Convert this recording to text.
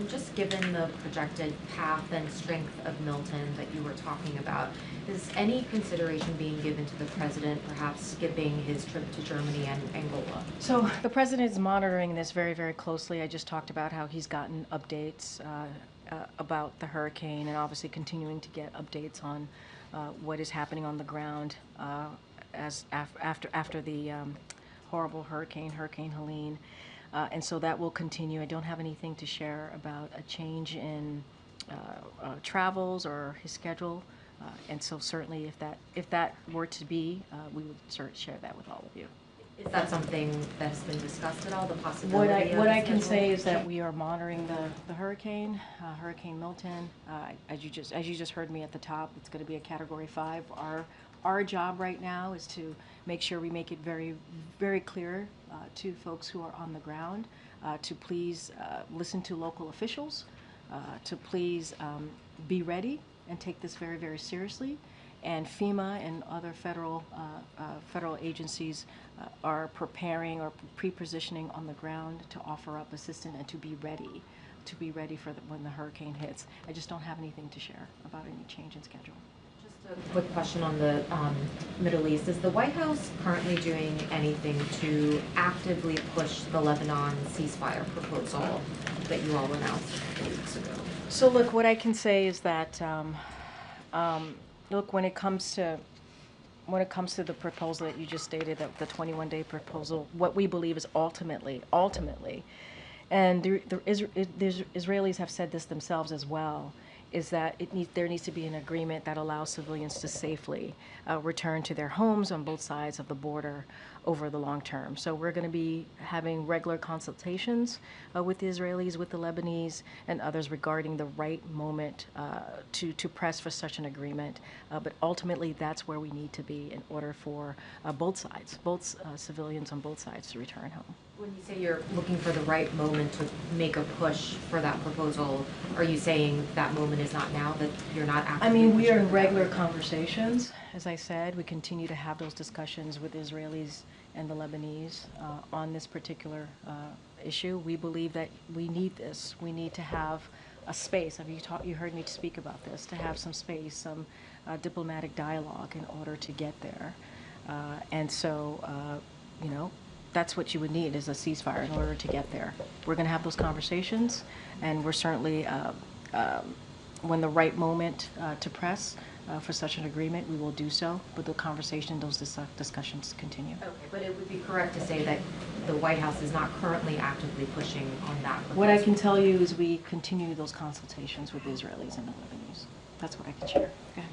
Just given the projected path and strength of Milton that you were talking about, is any consideration being given to the president perhaps skipping his trip to Germany and Angola? So the president is monitoring this very, very closely. I just talked about how he's gotten updates about the hurricane, and obviously continuing to get updates on what is happening on the ground after the horrible Hurricane Helene. And so that will continue. I don't have anything to share about a change in travels or his schedule. And so certainly if that were to be, we would share that with all of you. Is that something that's been discussed at all, the possibility of What a I can schedule? say is that we are monitoring the hurricane, Hurricane Milton. As you just heard me at the top, it's going to be a Category 5. Our job right now is to make sure we make it very, very clear to folks who are on the ground to please listen to local officials, to please be ready and take this very, very seriously. And FEMA and other federal agencies are preparing or pre-positioning on the ground to offer up assistance and to be ready for when the hurricane hits. I just don't have anything to share about any change in schedule. Just a quick question on the Middle East. Is the White House currently doing anything to actively push the Lebanon ceasefire proposal that you all announced a few weeks ago? So look, what I can say is that look, when it comes to the proposal that you just stated, that the 21-day proposal, what we believe is ultimately, and the Israelis have said this themselves as well, is that there needs to be an agreement that allows civilians to safely return to their homes on both sides of the border over the long term. So we're going to be having regular consultations with the Israelis, with the Lebanese, and others regarding the right moment to press for such an agreement. But ultimately, that's where we need to be in order for both sides, civilians on both sides, to return home. When you say you're looking for the right moment to make a push for that proposal, are you saying that moment is not now, that you're not actively? I mean, we are in regular conversations. As I said, we continue to have those discussions with Israelis and the Lebanese on this particular issue. We believe that we need this. We need to have a space. You heard me speak about this, to have some space, some diplomatic dialogue in order to get there. And so, that's what you would need, is a ceasefire in order to get there. We're going to have those conversations, and we're certainly, when the right moment to press for such an agreement, we will do so. But the conversation, those discussions continue. Okay, but it would be correct to say that the White House is not currently actively pushing on that proposal. What I can tell you is we continue those consultations with the Israelis and the Lebanese. That's what I can share. Go ahead.